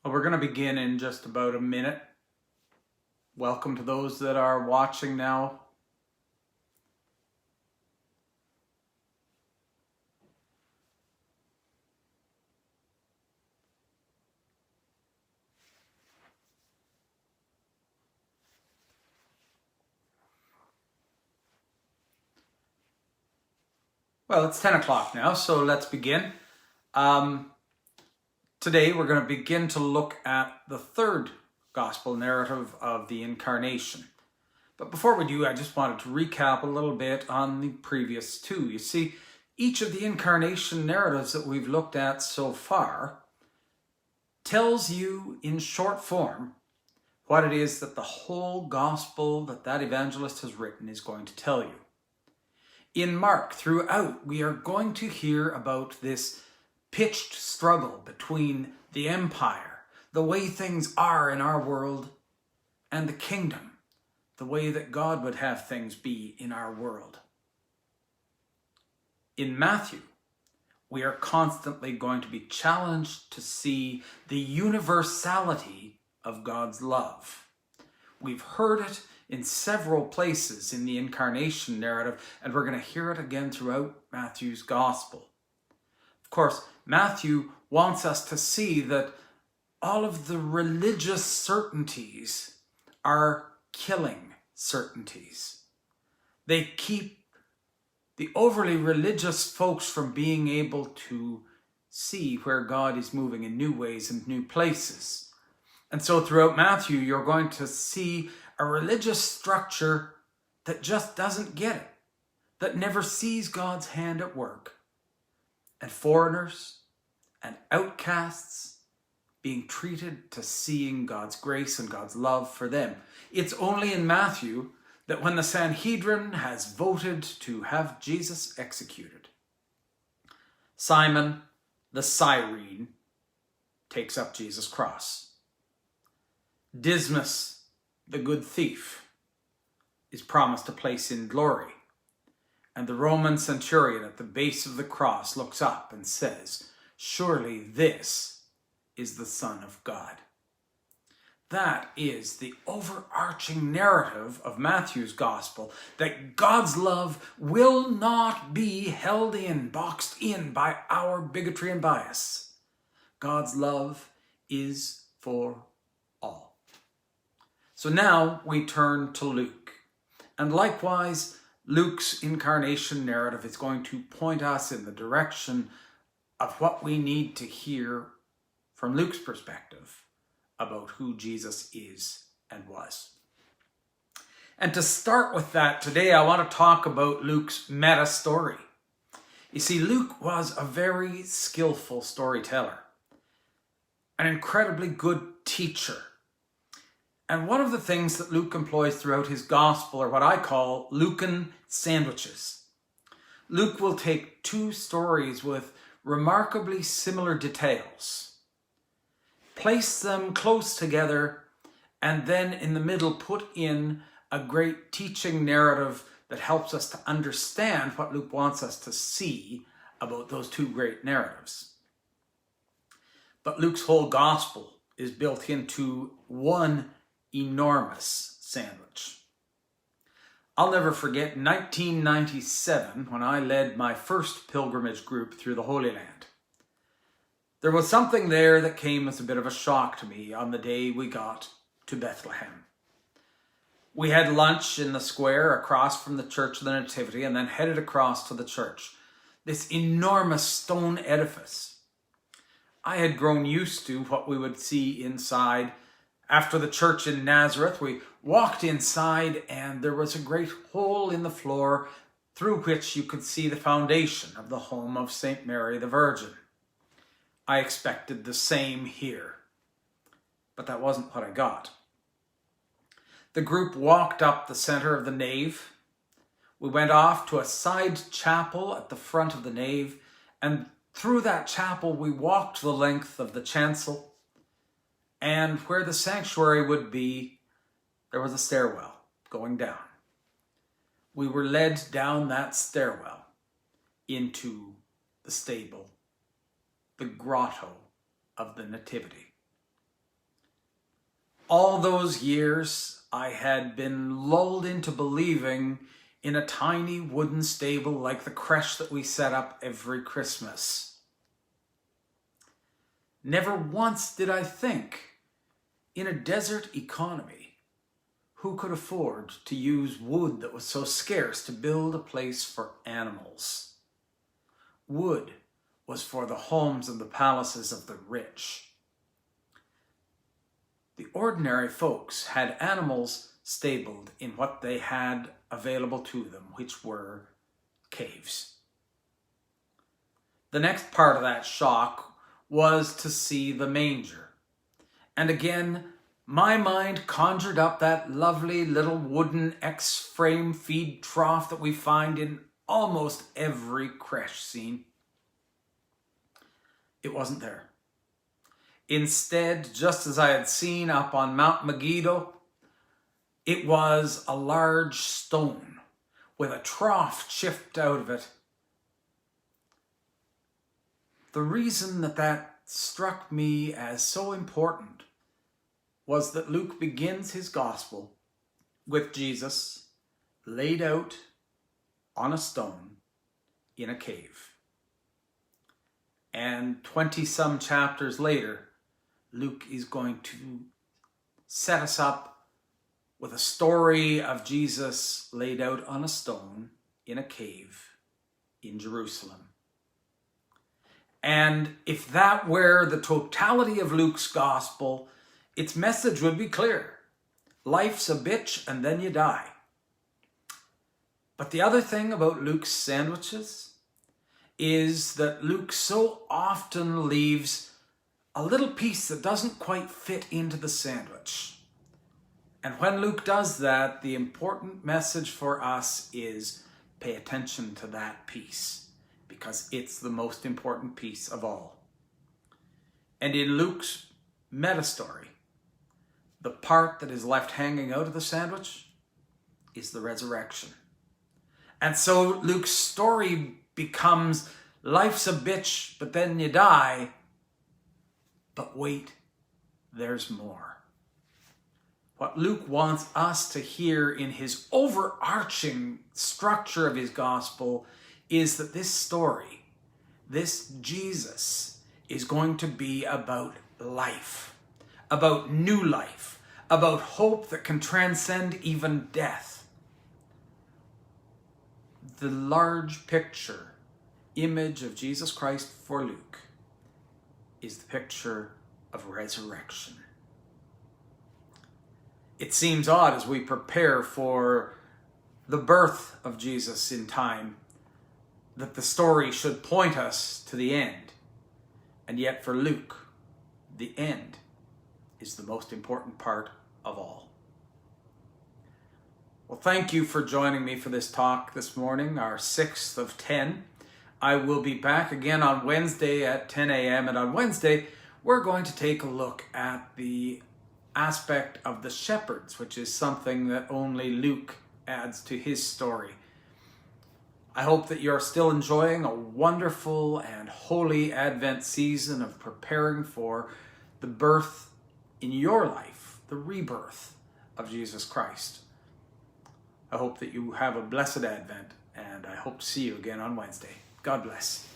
Well, we're going to begin in just about a minute. Welcome to those that are watching now. Well, it's 10 o'clock now, so let's begin. Today we're going to begin to look at the third gospel narrative of the Incarnation. But before we do, I just wanted to recap a little bit on the previous two. You see, each of the Incarnation narratives that we've looked at so far tells you in short form what it is that the whole gospel that evangelist has written is going to tell you. In Mark, throughout, we are going to hear about this pitched struggle between the empire, the way things are in our world, and the kingdom, the way that God would have things be in our world. In Matthew, we are constantly going to be challenged to see the universality of God's love. We've heard it in several places in the Incarnation narrative, and we're going to hear it again throughout Matthew's Gospel. Of course, Matthew wants us to see that all of the religious certainties are killing certainties. They keep the overly religious folks from being able to see where God is moving in new ways and new places. And so throughout Matthew, you're going to see a religious structure that just doesn't get it, that never sees God's hand at work, and foreigners and outcasts being treated to seeing God's grace and God's love for them. It's only in Matthew that when the Sanhedrin has voted to have Jesus executed, Simon the Cyrene takes up Jesus' cross. Dismas, the good thief, is promised a place in glory. And the Roman centurion at the base of the cross looks up and says, "Surely this is the Son of God." That is the overarching narrative of Matthew's Gospel, that God's love will not be held in, boxed in by our bigotry and bias. God's love is for all. So now we turn to Luke. And likewise, Luke's Incarnation narrative is going to point us in the direction of what we need to hear from Luke's perspective about who Jesus is and was. And to start with that, today I want to talk about Luke's meta story. You see, Luke was a very skillful storyteller, an incredibly good teacher. And one of the things that Luke employs throughout his gospel are what I call Lucan sandwiches. Luke will take two stories with remarkably similar details, place them close together, and then in the middle put in a great teaching narrative that helps us to understand what Luke wants us to see about those two great narratives. But Luke's whole gospel is built into one enormous sandwich. I'll never forget 1997 when I led my first pilgrimage group through the Holy Land. There was something there that came as a bit of a shock to me on the day we got to Bethlehem. We had lunch in the square across from the Church of the Nativity and then headed across to the church, this enormous stone edifice. I had grown used to what we would see inside. After the church in Nazareth, we walked inside and there was a great hole in the floor through which you could see the foundation of the home of St. Mary the Virgin. I expected the same here, but that wasn't what I got. The group walked up the center of the nave. We went off to a side chapel at the front of the nave, and through that chapel we walked the length of the chancel. And where the sanctuary would be, there was a stairwell going down. We were led down that stairwell into the stable, the grotto of the Nativity. All those years, I had been lulled into believing in a tiny wooden stable like the creche that we set up every Christmas. Never once did I think, in a desert economy, who could afford to use wood that was so scarce to build a place for animals? Wood was for the homes and the palaces of the rich. The ordinary folks had animals stabled in what they had available to them, which were caves. The next part of that shock was to see the manger. And again, my mind conjured up that lovely little wooden X-frame feed trough that we find in almost every creche scene. It wasn't there. Instead, just as I had seen up on Mount Megiddo, it was a large stone with a trough chipped out of it. The reason that struck me as so important was that Luke begins his gospel with Jesus laid out on a stone in a cave. And 20-some chapters later, Luke is going to set us up with a story of Jesus laid out on a stone in a cave in Jerusalem. And if that were the totality of Luke's gospel, its message would be clear. Life's a bitch and then you die. But the other thing about Luke's sandwiches is that Luke so often leaves a little piece that doesn't quite fit into the sandwich. And when Luke does that, the important message for us is pay attention to that piece, because it's the most important piece of all. And in Luke's meta story, the part that is left hanging out of the sandwich is the resurrection. And so Luke's story becomes life's a bitch, but then you die. But wait, there's more. What Luke wants us to hear in his overarching structure of his gospel is that this story, this Jesus, is going to be about life, about new life, about hope that can transcend even death. The large picture, image of Jesus Christ for Luke is the picture of resurrection. It seems odd as we prepare for the birth of Jesus in time that the story should point us to the end. And yet for Luke, the end is the most important part of all. Well, thank you for joining me for this talk this morning, our 6th of 10. I will be back again on Wednesday at 10 a.m. And on Wednesday, we're going to take a look at the aspect of the shepherds, which is something that only Luke adds to his story. I hope that you're still enjoying a wonderful and holy Advent season of preparing for the birth in your life, the rebirth of Jesus Christ. I hope that you have a blessed Advent, and I hope to see you again on Wednesday. God bless.